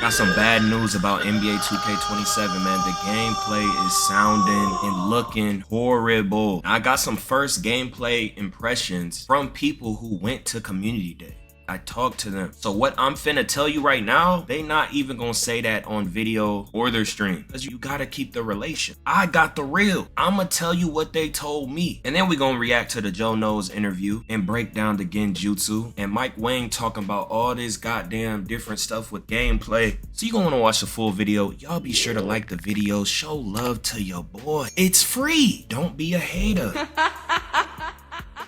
Got some bad news about NBA 2K27, man. The gameplay is sounding and looking horrible. I got some first gameplay impressions from people who went to community day. I talked to them. So what I'm finna tell you right now, they not even gonna say that on video or their stream. Cause you gotta keep the relation. I got the real. I'ma tell you what they told me. And then we gonna react to the Joe Knows interview and break down the genjutsu. And Mike Wang talking about all this goddamn different stuff with gameplay. So you gonna wanna watch the full video. Y'all be sure to like the video. Show love to your boy. It's free. Don't be a hater.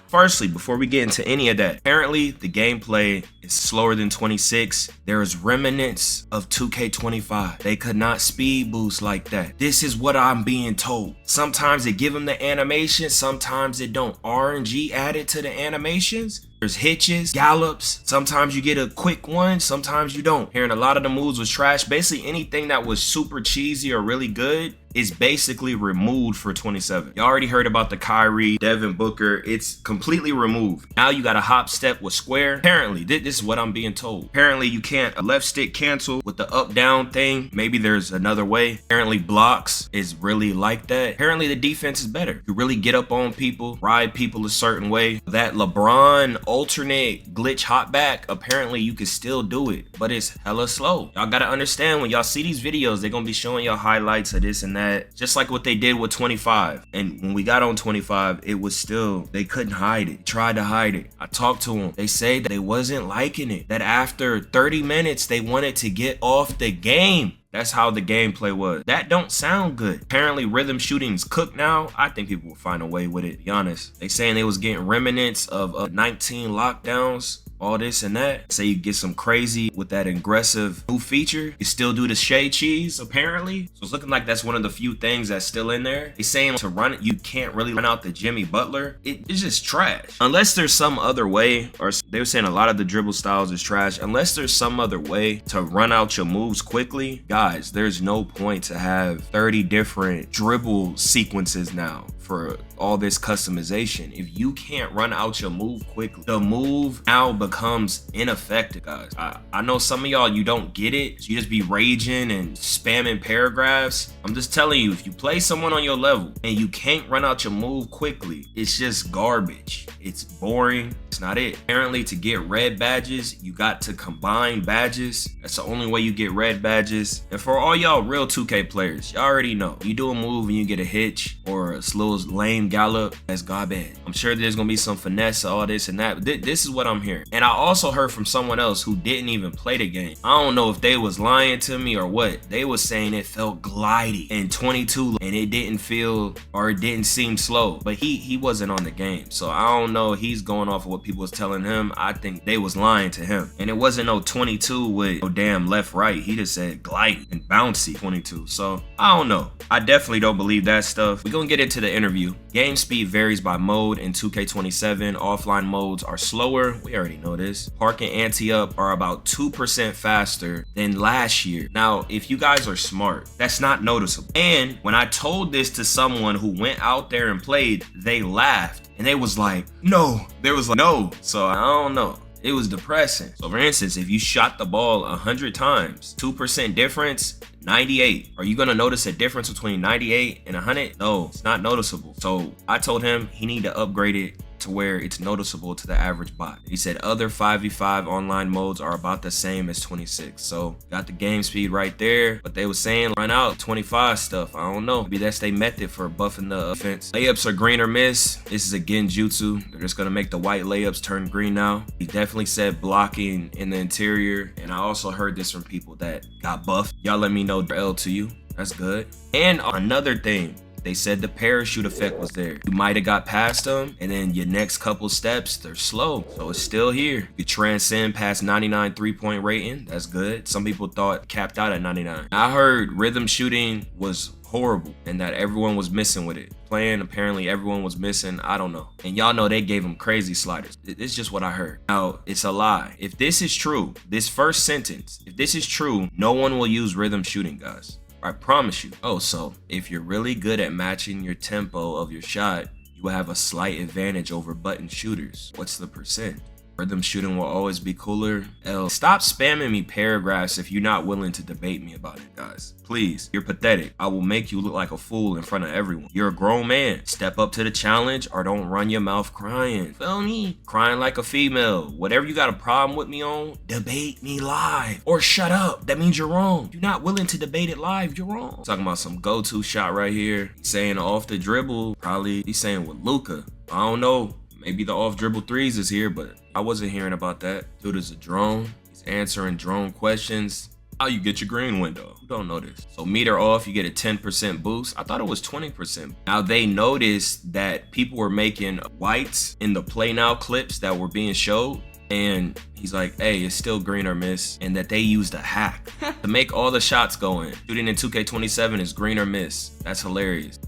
Firstly, before we get into any of that, apparently the gameplay is slower than 26. There is remnants of 2K25. They could not speed boost like that. This is what I'm being told. Sometimes they give them the animation, sometimes it don't. RNG added to the animations. There's hitches, gallops. Sometimes you get a quick one, sometimes you don't. Hearing a lot of the moves was trash. Basically anything that was super cheesy or really good is basically removed for 27. You already heard about the Kyrie, Devin Booker. It's completely removed. Now you got a hop step with square. Apparently, this is what I'm being told. Apparently you can't a left stick cancel with the up down thing. Maybe there's another way. Apparently blocks is really like that. Apparently the defense is better. You really get up on people, ride people a certain way. That LeBron alternate glitch hop back, apparently you can still do it, but it's hella slow. Y'all gotta understand, when y'all see these videos, they're gonna be showing y'all highlights of this and that, just like what they did with 25. And when we got on 25, it was still, they couldn't hide it. They tried to hide it. I talked to them. They say that they wasn't liking it, that after 30 minutes they wanted to get off the game. That's how the gameplay was. That don't sound good. Apparently rhythm shooting's cooked now. I think people will find a way with it, to be honest. They saying they was getting remnants of 19 lockdowns, all this and that. Say you get some crazy with that aggressive new feature. You still do the shade cheese, apparently. So it's looking like that's one of the few things that's still in there. They saying to run it, you can't really run out the Jimmy Butler. It's just trash. Unless there's some other way, or they were saying a lot of the dribble styles is trash. Unless there's some other way to run out your moves quickly, guys, there's no point to have 30 different dribble sequences now for all this customization. If you can't run out your move quickly, the move now becomes ineffective, guys. I know some of y'all, you don't get it. You just be raging and spamming paragraphs. I'm just telling you, if you play someone on your level and you can't run out your move quickly, it's just garbage. It's boring. It's not it. Apparently to get red badges, you got to combine badges. That's the only way you get red badges. And for all y'all real 2K players, y'all already know. You do a move and you get a hitch or a little lame gallop, that's garbage. I'm sure there's gonna be some finesse, all this and that. But this is what I'm hearing. And I also heard from someone else who didn't even play the game. I don't know if they was lying to me or what. They was saying it felt glidey in 22 and it didn't feel, or it didn't seem slow. But he wasn't on the game. So I don't know, he's going off of what people was telling him. I think they was lying to him. And it wasn't no 22 with no damn left right. He just said glidey and bouncy 22. So I don't know. I definitely don't believe that stuff. We're gonna get into the interview. Game speed varies by mode in 2K27. Offline modes are slower. We already know this. Park and Ante-Up are about 2% faster than last year. Now, if you guys are smart, that's not noticeable. And when I told this to someone who went out there and played, they laughed and they was like, no. There was like, no. So I don't know. It was depressing. So for instance, if you shot the ball 100 times, 2% difference, 98. Are you gonna notice a difference between 98 and 100? No, it's not noticeable. So I told him he need to upgrade it to where it's noticeable to the average bot. He said other 5v5 online modes are about the same as 26. So got the game speed right there, but they was saying run out 25 stuff. I don't know. Maybe that's their method for buffing the offense. Layups are green or miss. This is a genjutsu. They're just gonna make the white layups turn green now. He definitely said blocking in the interior. And I also heard this from people that got buffed. Y'all let me know L to you. That's good. And another thing, they said the parachute effect was there. You might have got past them, and then your next couple steps, they're slow. So it's still here. You transcend past 99 3-point rating. That's good. Some people thought capped out at 99. I heard rhythm shooting was horrible and that everyone was missing with it. Playing, apparently everyone was missing. I don't know. And y'all know they gave him crazy sliders. It's just what I heard. Now, it's a lie. If this is true, this first sentence, if this is true, no one will use rhythm shooting, guys. I promise you. Oh, so if you're really good at matching your tempo of your shot, you will have a slight advantage over button shooters. What's the percent? Rhythm shooting will always be cooler. L. Stop spamming me paragraphs if you're not willing to debate me about it, guys. Please. You're pathetic. I will make you look like a fool in front of everyone. You're a grown man. Step up to the challenge or don't run your mouth crying. Feel me? Crying like a female. Whatever you got a problem with me on, debate me live. Or shut up. That means you're wrong. You're not willing to debate it live. You're wrong. Talking about some go-to shot right here. He's saying off the dribble. Probably he's saying with Luka. I don't know. Maybe the off dribble threes is here, but I wasn't hearing about that. Dude is a drone. He's answering drone questions. How you get your green window? Who don't know this? So meter off, you get a 10% boost. I thought it was 20%. Now they noticed that people were making whites in the play now clips that were being showed. And he's like, hey, it's still green or miss. And that they used a hack to make all the shots go in. Shooting in 2K27 is green or miss. That's hilarious.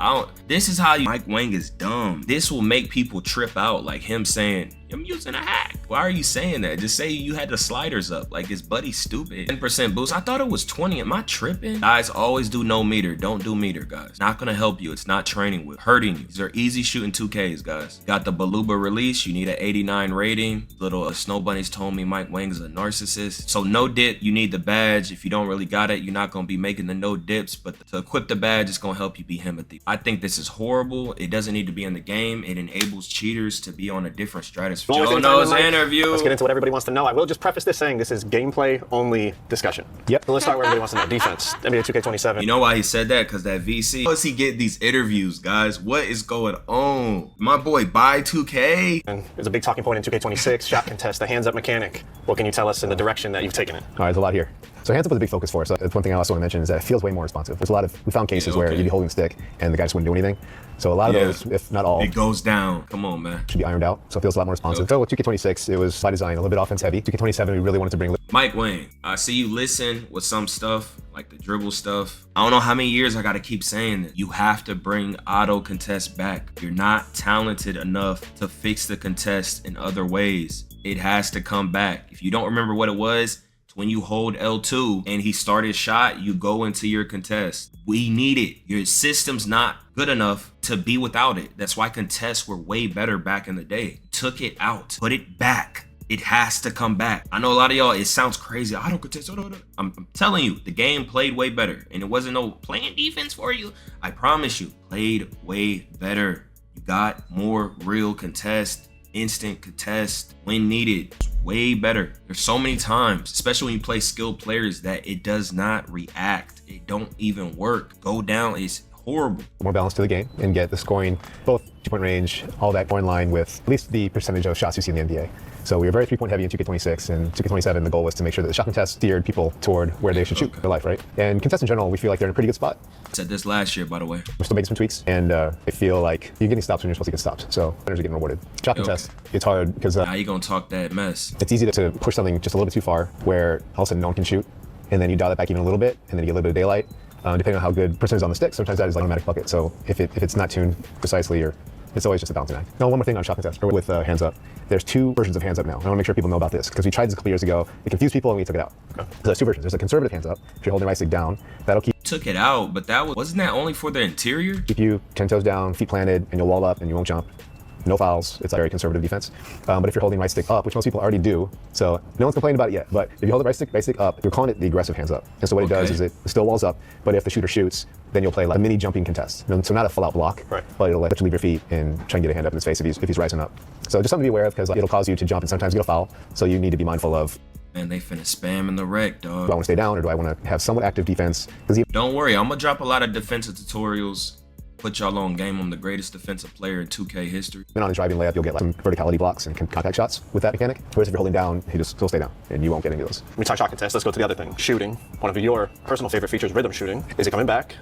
This is how Mike Wang is dumb. This will make people trip out, like him saying, I'm using a hack. Why are you saying that? Just say you had the sliders up. Like, his buddy's stupid. 10% boost. I thought it was 20. Am I tripping? Guys, always do no meter. Don't do meter, guys. Not gonna help you. It's not training with hurting you. These are easy shooting 2Ks, guys. Got the Baluba release. You need an 89 rating. Little Snow Bunnies told me Mike Wang is a narcissist. So no dip, you need the badge. If you don't really got it, you're not gonna be making the no dips. But to equip the badge, it's gonna help you be Himothy. I think this is horrible. It doesn't need to be in the game. It enables cheaters to be on a different stratosphere. Joe knows interview. Let's get into what everybody wants to know. I will just preface this saying this is gameplay only discussion. Yep. So let's start where everybody wants to know. Defense. NBA2K27. You know why he said that? Because that VC. How does he get these interviews, guys? What is going on? My boy, buy 2K. And there's a big talking point in 2K26. Shot contest, the hands up mechanic. What can you tell us in the direction that you've taken it? All right, there's a lot here. So hands up was a big focus for us. That's one thing I also want to mention is that it feels way more responsive. There's a lot of, we found cases where you'd be holding the stick and the guy just wouldn't do anything. So a lot of those, if not all, it goes down. Come on, man. Should be ironed out. So it feels a lot more responsive. So with 2K26, it was by design, a little bit offense heavy. 2K27, we really wanted to bring Mike Wang, I see you listen with some stuff, like the dribble stuff. I don't know how many years I got to keep saying that. You have to bring auto contest back. You're not talented enough to fix the contest in other ways. It has to come back. If you don't remember what it was, when you hold L2 and he started shot, you go into your contest. We need it. Your system's not good enough to be without it. That's why contests were way better back in the day. Took it out, put it back. It has to come back. I know a lot of y'all, it sounds crazy. I don't contest. I'm telling you, the game played way better. And it wasn't no playing defense for you. I promise you, played way better. You got more real contest, instant contest when needed. Way better. There's so many times, especially when you play skilled players, that it does not react. It don't even work. Go down. It's horrible. More balance to the game and get the scoring, both 2-point range, all that more in line with at least the percentage of shots you see in the NBA. So we were very 3-point heavy in 2K26, and 2K27, the goal was to make sure that the shot contest steered people toward where they should shoot their life, right? And contests in general, we feel like they're in a pretty good spot. I said this last year, by the way. We're still making some tweaks, and I feel like you're getting stops when you're supposed to get stops. So winners are getting rewarded. Shot contest, it's hard because now you're gonna talk that mess. It's easy to push something just a little bit too far, where all of a sudden no one can shoot, and then you dial it back even a little bit, and then you get a little bit of daylight. Depending on how good person is on the stick, sometimes that is like an automatic bucket. So if it's not tuned precisely, or it's always just a balancing act. Now, one more thing on shot contest, or with hands up. There's two versions of hands up now. I want to make sure people know about this because we tried this a couple years ago. It confused people and we took it out. So there's two versions. There's a conservative hands up. If you're holding the right stick down, that'll keep. Took it out, but wasn't that only for the interior? Keep you 10 toes down, feet planted, and you'll wall up and you won't jump. No fouls. It's a very conservative defense. But if you're holding right stick up, which most people already do, so no one's complaining about it yet, but if you hold the right stick up, you're calling it the aggressive hands up. And so what it does is it still walls up, but if the shooter shoots, then you'll play like a mini jumping contest. So not a full out block, but it'll let you leave your feet and try and get a hand up in his face if he's rising up. So just something to be aware of because it'll cause you to jump and sometimes get a foul. So you need to be mindful of. Man, they finna spam in the wreck, dog. Do I want to stay down or do I want to have somewhat active defense? Don't worry, I'm gonna drop a lot of defensive tutorials. Put y'all on game. I'm the greatest defensive player in 2K history. And on a driving layup, you'll get like some verticality blocks and contact shots with that mechanic. Whereas if you're holding down, he'll stay down and you won't get any of those. When we talk shot contest, let's go to the other thing. Shooting. One of your personal favorite features, rhythm shooting. Is it coming back?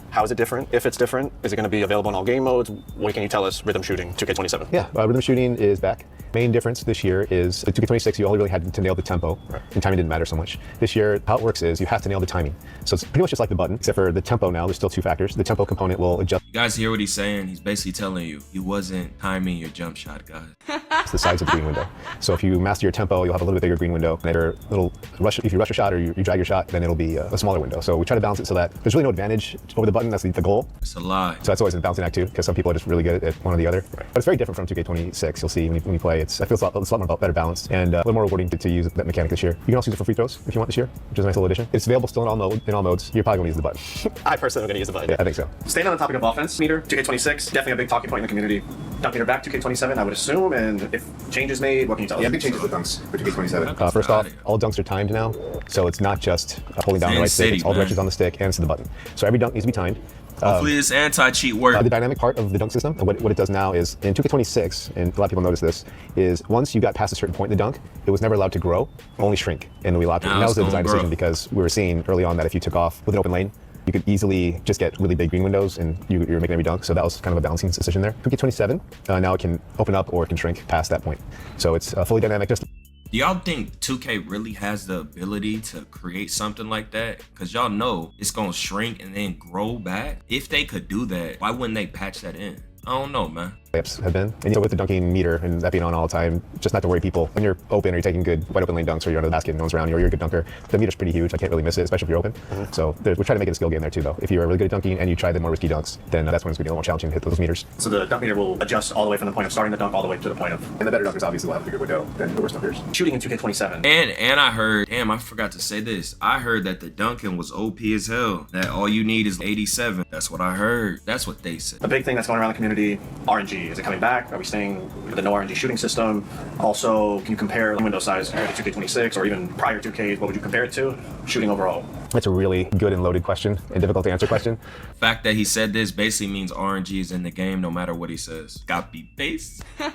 How is it different? If it's different, is it going to be available in all game modes? What can you tell us, rhythm shooting, 2K27? Yeah, rhythm shooting is back. Main difference this year is the 2K26, you only really had to nail the tempo, and timing didn't matter so much. This year, how it works is you have to nail the timing. So it's pretty much just like the button, except for the tempo now, there's still two factors. The tempo component will adjust. You guys hear what he's saying? He's basically telling you, he wasn't timing your jump shot, guys. It's the size of the green window. So if you master your tempo, you'll have a little bit bigger green window. And if you rush your shot or you drag your shot, then it'll be a smaller window. So we try to balance it so that there's really no advantage over the button. button. That's the goal. It's a lie. So that's always a balancing act too, because some people are just really good at one or the other. But it's very different from 2K26. You'll see when you play. It feels a lot more better balanced and a little more rewarding to use that mechanic this year. You can also use it for free throws if you want this year, which is a nice little addition. It's available still in all modes. You're probably going to use the button. I personally am going to use the button. Yeah, I think so. Staying on the topic of offense meter, 2K26, definitely a big talking point in the community. Dunk meter back 2K27, I would assume, and if changes made, what can you tell us? Yeah, big changes with dunks for 2K27. First off, all dunks are timed now, so it's not just holding down the right stick, it's all directions on the stick and to the button. So every dunk needs to be timed. Hopefully this anti-cheat works. The dynamic part of the dunk system, and what it does now is, in 2K26, and a lot of people notice this, is once you got past a certain point in the dunk, it was never allowed to grow, only shrink in the allowed. And that was a design decision because we were seeing early on that if you took off with an open lane, you could easily just get really big green windows and you're making every dunk. So that was kind of a balancing decision there. 2K27, now it can open up or it can shrink past that point. So it's fully dynamic. Do y'all think 2K really has the ability to create something like that? Because y'all know it's going to shrink and then grow back. If they could do that, why wouldn't they patch that in? I don't know, man. LAYUPS have been. And so with the dunking meter and that being on all the time, just not to worry people. When you're open or you're taking good wide open lane dunks or you're under the basket and no one's around you or you're a good dunker, the meter's pretty huge. I can't really miss it, especially if you're open. So we're trying to make it a skill game there too, though. If you're really good at dunking and you try the more risky dunks, then that's when it's going to be a little more challenging to hit those meters. So the dunk meter will adjust all the way from the point of starting the dunk all the way to the point of... And the better dunkers obviously will have a bigger window than the worst dunkers. Shooting in 2K27. And I heard, damn, I forgot to say this. I heard that the dunking was OP as hell. That all you need is 87. That's what I heard. That's what they said. A big thing that's going around the community, RNG. Is it coming back? Are we staying with the no RNG shooting system? Also, can you compare window size compared to 2K26 or even prior 2Ks? What would you compare it to? Shooting overall. That's a really good and loaded question and difficult to answer question. The fact that he said this basically means RNG is in the game no matter what he says. Copy paste. We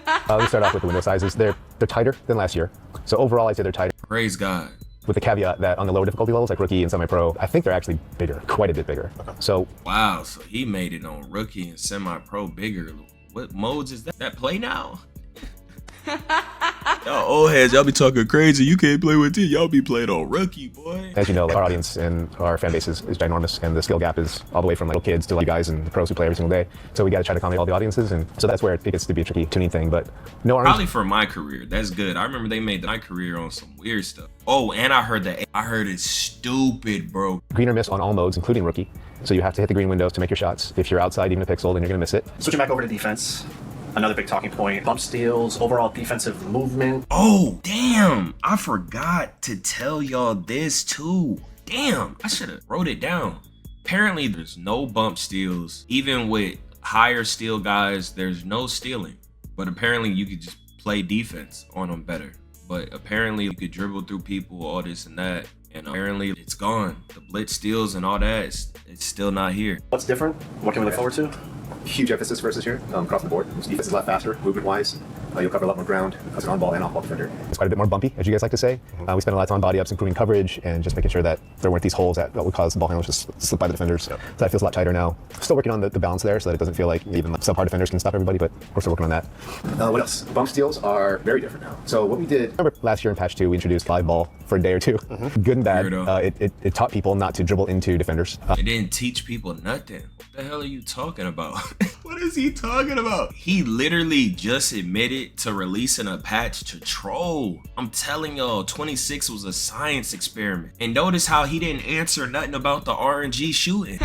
start off with the window sizes. They're tighter than last year. So overall, I'd say they're tighter. Praise God. With the caveat that on the lower difficulty levels, like rookie and semi-pro, I think they're actually bigger, quite a bit bigger. So wow, so he made it on rookie and semi-pro bigger. What modes is that? That play now? Y'all old heads, y'all be talking crazy. You can't play with it. Y'all be playing on rookie, boy. As you know, our audience and our fan base is ginormous, and the skill gap is all the way from little kids to like guys and the pros who play every single day. So we got to try to accommodate all the audiences, and so that's where it gets to be a tricky tuning thing. But no, probably for my career, that's good. I remember they made my career on some weird stuff. Oh, and I heard it's stupid, bro. Green or miss on all modes, including rookie. So you have to hit the green windows to make your shots. If you're outside even a pixel, then you're gonna miss it. Switching back over to defense. Another big talking point, bump steals, overall defensive movement. Oh, damn. I forgot to tell y'all this too. Damn, I should have wrote it down. Apparently, there's no bump steals. Even with higher steal guys, there's no stealing. But apparently, you could just play defense on them better. But apparently, you could dribble through people, all this and that. And apparently, it's gone. The blitz steals and all that, it's still not here. What's different? What can we look forward to? Huge emphasis for us this year across the board. Defense is a lot faster, movement-wise. You'll cover a lot more ground as an on-ball and off-ball defender. It's quite a bit more bumpy, as you guys like to say. We spent a lot of time on body ups, improving coverage, and just making sure that there weren't these holes that would cause the ball handlers to slip by the defenders. So that feels a lot tighter now. Still working on the balance there so that it doesn't feel like even subpar defenders can stop everybody, but we're still working on that. What else? Bump steals are very different now. So what we did, remember last year in patch 2, we introduced live ball for a day or two. Good and bad. It taught people not to dribble into defenders. It didn't teach people nothing. What the hell are you talking about? What is he talking about? He literally just admitted to releasing a patch to troll. I'm telling y'all, 26 was a science experiment. And notice how he didn't answer nothing about the RNG shooting.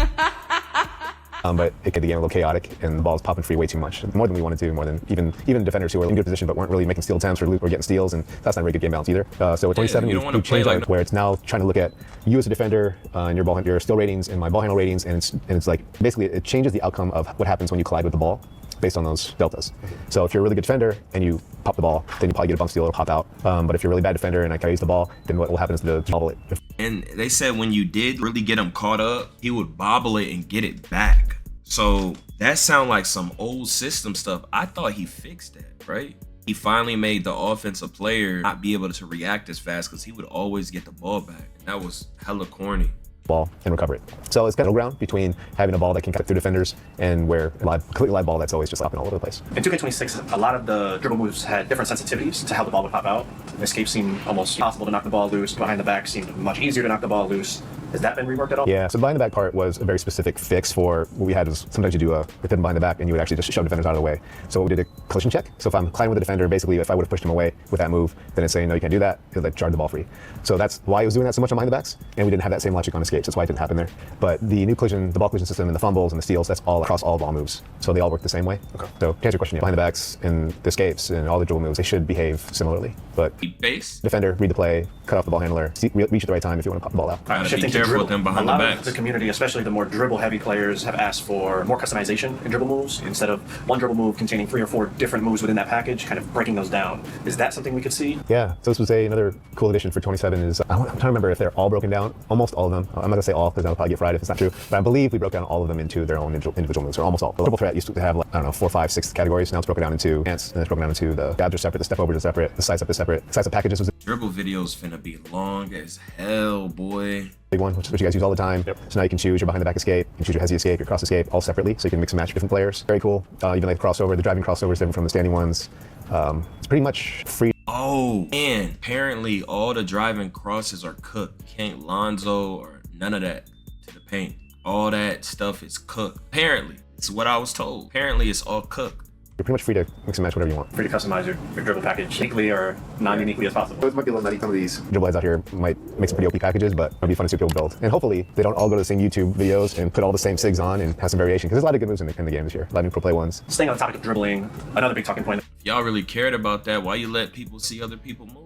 But it could get a little chaotic and the ball's popping free way too much. More than we wanted to, more than even defenders who were in good position but weren't really making steal attempts or getting steals, and that's not a very good game balance either. So with 27, we changed where it's now trying to look at you as a defender and your steal ratings and my ball handle ratings, and it's like basically it changes the outcome of what happens when you collide with the ball based on those deltas. So if you're a really good defender and you pop the ball, then you probably get a bump steal or pop out. But if you're a really bad defender and I can use the ball, then what will happen is the bobble it. And they said when you did really get him caught up, he would bobble it and get it back. So that sounds like some old system stuff. I thought he fixed that, right? He finally made the offensive player not be able to react as fast because he would always get the ball back. And that was hella corny. Ball and recover it. So it's kind of ground between having a ball that can cut through defenders and where completely live ball that's always just hopping all over the place. In 2K26, a lot of the dribble moves had different sensitivities to how the ball would pop out. Escape seemed almost impossible to knock the ball loose. Behind the back seemed much easier to knock the ball loose. Has that been reworked at all? Yeah, so the behind the back part was a very specific fix for what we had is sometimes you do a pivot behind the back and you would actually just shove defenders out of the way. So we did a collision check. So if I'm colliding with a defender, basically if I would have pushed him away with that move, then it's saying, no, you can't do that. It would like jarred the ball free. So that's why it was doing that so much on behind the backs. And we didn't have that same logic on escapes. That's why it didn't happen there. But the new collision, the ball collision system and the fumbles and the steals, that's all across all ball moves. So they all work the same way. Okay. So to answer your question, yeah, behind the backs and the escapes and all the dribble moves, they should behave similarly. But base defender, read the play, cut off the ball handler, reach at the right time if you want to pop the ball out. Gotta be careful with them behind the A lot backs. of the community, especially the more dribble-heavy players, have asked for more customization in dribble moves instead of one dribble move containing 3 or 4 different moves within that package, kind of breaking those down. Is that something we could see? Yeah, so this was another cool addition for 27 is, I'm trying to remember if they're all broken down, almost all of them. I'm not gonna say all because I'll probably get fried if it's not true, but I believe we broke down all of them into their own individual moves, or almost all. The triple threat used to have, like, I don't know, 4, 5, 6 categories. Now it's broken down into ants, and it's broken down into the jabs are separate, the step overs are separate, the size up is separate, the size up packages was Dribble videos finna be long as hell, boy. big one, which is what you guys use all the time. Yep. So now you can choose your behind the back escape, you can choose your hezzy escape, your cross escape, all separately, so you can mix and match different players. Very cool. Even like crossover, the driving crossover is different from the standing ones. It's pretty much free. Oh, and apparently all the driving crosses are cooked. Can't Lonzo or none of that to the paint. All that stuff is cooked. Apparently, it's what I was told. Apparently, it's all cooked. You're pretty much free to mix and match whatever you want. Free to customize your dribble package uniquely or non-uniquely as possible. It might be a little nutty. Some of these dribble heads out here might make some pretty OP packages, but it'll be fun to see what people build. And hopefully they don't all go to the same YouTube videos and put all the same SIGs on and have some variation, because there's a lot of good moves in the game this year. A lot of new pro play ones. Staying on the topic of dribbling, another big talking point. If y'all really cared about that, why you let people see other people move?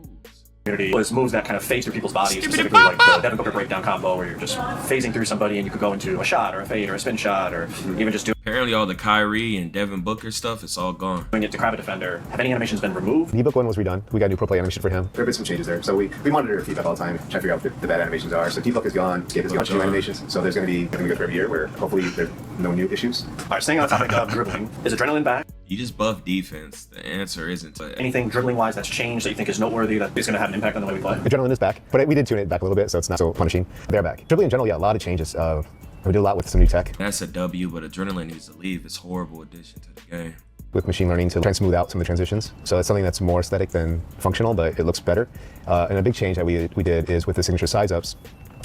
Was moves that kind of phase through people's bodies, specifically like the Devin Booker breakdown combo, where you're just phasing through somebody and you could go into a shot or a fade or a spin shot or even just Apparently all the Kyrie and Devin Booker stuff, it's all gone. doing it to grab a defender. Have any animations been removed? The ebook one was redone. We got a new pro play animation for him. There have been some changes there. So we monitor feedback all the time, try to figure out what the bad animations are. So D-Book is gone, Escape is gone, new animations. So there's going to be something good for every year where hopefully there's no new issues. All right, staying on the topic of dribbling, is adrenaline back? You just buff defense. The answer isn't. Anything dribbling-wise that's changed that you think is noteworthy that is going to have an impact on the way we play? Adrenaline is back, but we did tune it back a little bit, so it's not so punishing. They're back. Dribbling in general, yeah, a lot of changes. We did a lot with some new tech. That's a W, but adrenaline needs to leave. It's a horrible addition to the game. With machine learning to try and smooth out some of the transitions. So it's something that's more aesthetic than functional, but it looks better. And a big change that we did is with the signature size ups.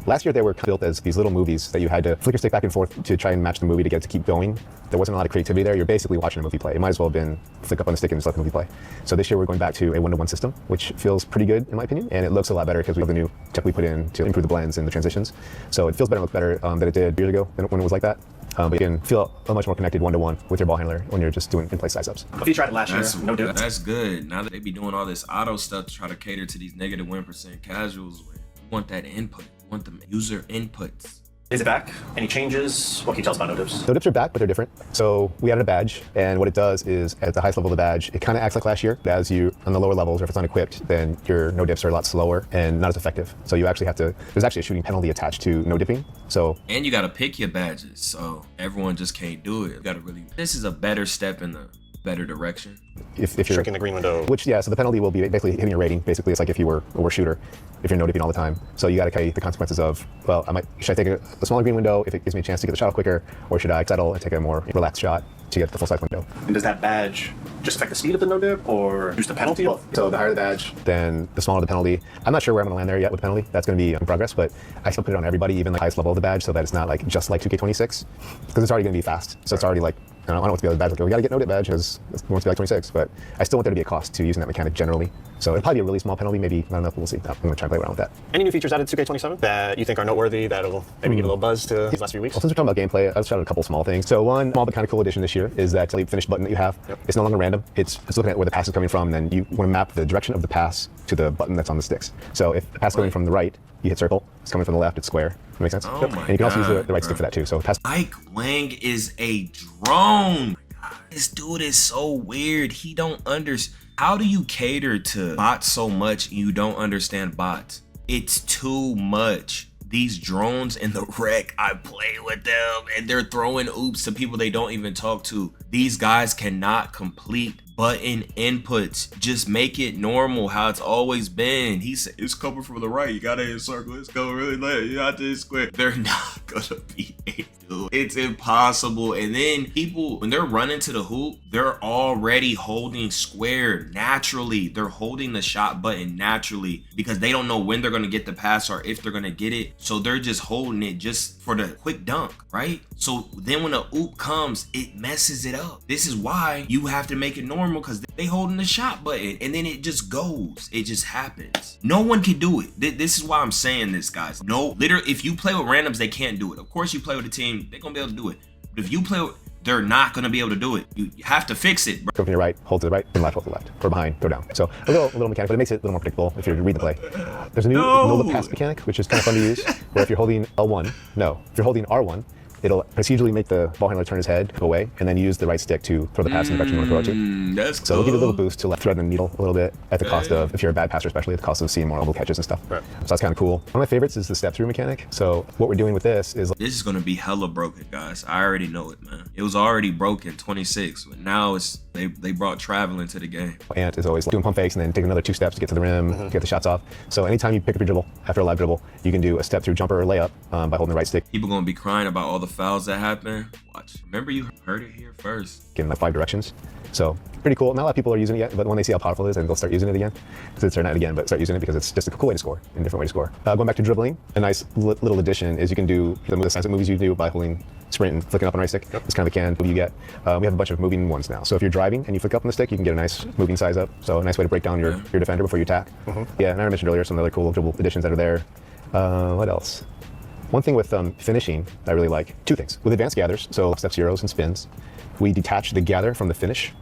Last year they were built as these little movies that you had to flick your stick back and forth to try and match the movie to get it to keep going. There wasn't a lot of creativity there. You're basically watching a movie play. It might as well have been flick up on the stick and just let the movie play. So this year we're going back to a one-to-one system, which feels pretty good in my opinion, and it looks a lot better because we have the new tech we put in to improve the blends and the transitions. So it feels better and looks better than it did years ago when it was like that. But you can feel a much more connected one-to-one with your ball handler when you're just doing in-play size ups. If you tried it last year, no difference. That's good. Now that they be doing all this auto stuff to try to cater to these negative -1% casuals, we want that input. We want the user inputs. Is it back? Any changes? What can you tell us about no dips? No dips are back, but they're different. So we added a badge, and what it does is at the highest level of the badge, it kind of acts like last year. As you, on the lower levels, or if it's unequipped, then your no dips are a lot slower and not as effective. So you actually have to, there's actually a shooting penalty attached to no dipping. So and you got to pick your badges, so everyone just can't do it. You got to really, this is a better step in the better direction. If you're Shrinking the green window. Which, yeah, so the penalty will be basically hitting your rating. Basically, it's like if you were a worse shooter, if you're no dipping all the time. So you got to carry the consequences of, well, should I take a smaller green window if it gives me a chance to get the shot quicker, or should I settle and take a more relaxed shot to get the full size window? And does that badge just affect the speed of the no dip or use the penalty? So the higher the badge, then the smaller the penalty. I'm not sure where I'm going to land there yet with the penalty. That's going to be in progress, but I still put it on everybody, even the highest level of the badge, so that it's not like just like 2K26, because it's already going to be fast. So it's already like, I don't want to be able to badge, like, we got to get no dip badge because it wants to be like 26, but I still want there to be a cost to using that mechanic generally. So it'll probably be a really small penalty, maybe not enough, but we'll see. I'm going to try and play around with that. Any new features added to 2K27 that you think are noteworthy that'll maybe give a little buzz to these last few weeks? Well, since we're talking about gameplay, I'll shout out a couple small things. So one small but kind of cool addition this year is that leap finish button that you have. Yep. It's no longer random. It's looking at where the pass is coming from, and then you want to map the direction of the pass to the button that's on the sticks. So if the pass is coming from the right, you hit circle. If it's coming from the left, it's square. That makes sense? Oh Yep. my And you can also use God, the right stick for that too. So pass. Mike Wang is a drone. This dude is so weird. He don't understand. How do you cater to bots so much and you don't understand bots? It's too much. These drones in the wreck, I play with them and they're throwing oops to people they don't even talk to. These guys cannot complete button inputs. Just make it normal how it's always been. He said it's coming from the right. You gotta hit circle. It's going really late. You got to hit square. They're not gonna be able to dude. It's impossible. And then people, when they're running to the hoop, they're already holding square naturally. They're holding the shot button naturally because they don't know when they're going to get the pass or if they're going to get it. So they're just holding it just for the quick dunk, right? So then when the oop comes, it messes it up. This is why you have to make it normal, because they holding the shot button and then it just goes. It just happens. No one can do it. This is why I'm saying this, guys. No, literally, if you play with randoms, they can't do it. Of course, you play with a team, they're going to be able to do it. But if you play with, they're not going to be able to do it. You have to fix it, bro. Go from your right, hold to the right, and left, hold to the left. Or behind, throw down. So a little mechanic, but it makes it a little more predictable if you read the play. There's a new no-look pass mechanic, which is kind of fun to use, where if you're holding if you're holding R1, it'll procedurally make the ball handler turn his head, go away, and then use the right stick to throw the pass in the direction you want to throw it to. That's cool. So it'll give you a little boost to thread the needle a little bit at the cost of, if you're a bad passer especially, at the cost of seeing more little catches and stuff. Right. So that's kind of cool. One of my favorites is the step-through mechanic. So what we're doing with this is... This is going to be hella broken, guys. I already know it, man. It was already broken 26, but now it's they brought traveling to the game. Ant is always doing pump fakes and then taking another 2 steps to get to the rim, to get the shots off. So anytime you pick up your dribble after a live dribble, you can do a step-through jumper or layup by holding the right stick. People going to be crying about all the fouls that happen. Watch. Remember, you heard it here first. In like 5 directions. So pretty cool. Not a lot of people are using it yet, but when they see how powerful it is, then they'll start using it again. Or not again, but start using it because it's just a cool way to score, and a different way to score. Going back to dribbling, a nice little addition is you can do the size of moves you do by holding sprint and flicking up on right stick. It's kind of a can move you get. We have a bunch of moving ones now. So if you're driving and you flick up on the stick, you can get a nice moving size up. So a nice way to break down your defender before you attack. Yeah, and I mentioned earlier some other cool dribble additions that are there. What else? One thing with finishing that I really like, 2 things. With advanced gathers, so step zeros and spins, we detach the gather from the finish.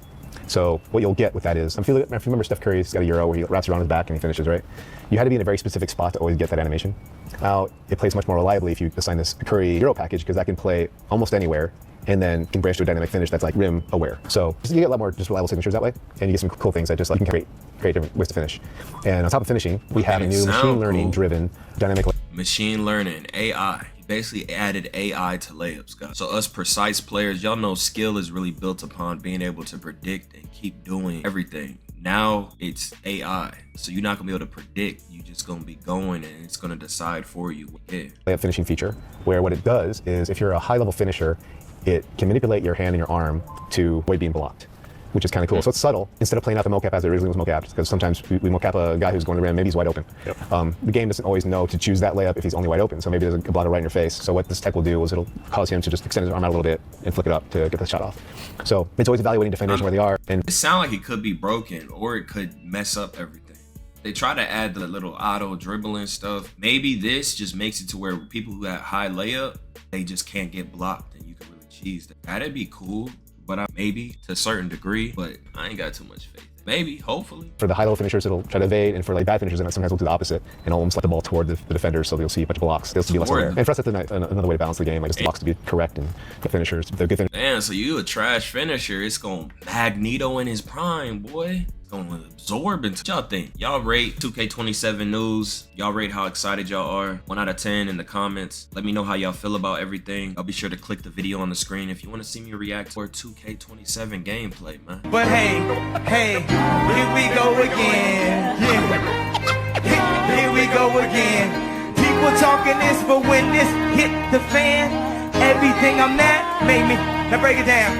So what you'll get with that is, if you remember Steph Curry's got a Euro where he wraps around his back and he finishes, right? You had to be in a very specific spot to always get that animation. Now, it plays much more reliably if you assign this Curry Euro package, because that can play almost anywhere and then can branch to a dynamic finish that's like rim aware. So you get a lot more just reliable signatures that way, and you get some cool things that just like you can create different ways to finish. And on top of finishing, we have a new machine learning driven dynamic. Machine learning, AI. Basically added AI to layups, guys. So us precise players, y'all know skill is really built upon being able to predict and keep doing everything. Now it's AI. So you're not gonna be able to predict, you're just gonna be going and it's gonna decide for you. Layup finishing feature, where what it does is if you're a high level finisher, it can manipulate your hand and your arm to avoid being blocked, which is kind of cool. So it's subtle. Instead of playing out the mocap as it originally was mocapped, because sometimes we mocap a guy who's going to the rim, maybe he's wide open. The game doesn't always know to choose that layup if he's only wide open, so maybe there's a blocker right in your face. So what this tech will do is it'll cause him to just extend his arm out a little bit and flick it up to get the shot off. So it's always evaluating defenders where they are. And it sounds like it could be broken or it could mess up everything. They try to add the little auto dribbling stuff. Maybe this just makes it to where people who have high layup, they just can't get blocked and you can really cheese that. That'd be cool. But maybe to a certain degree, but I ain't got too much faith. Maybe, hopefully. For the high-level finishers, it'll try to evade, and for like bad finishers, and sometimes we'll do the opposite, and almost let the ball toward the defender, so you'll see a bunch of blocks. There'll be less there. And for us, that's another way to balance the game, like just the blocks to be correct, and the finishers, the good finishers. Man, so you a trash finisher, it's gonna Magneto in his prime, boy. It's gonna absorb into y'all think. Y'all rate 2K27 news. Y'all rate how excited y'all are. 1 out of 10 in the comments. Let me know how y'all feel about everything. I'll be sure to click the video on the screen if you want to see me react to our 2K27 gameplay, man. But hey, here we go again. Yeah. Here we go again. People talking this, but when this hit the fan, everything I'm at made me. Now break it down.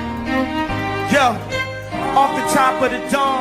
Yo, off the top of the dome.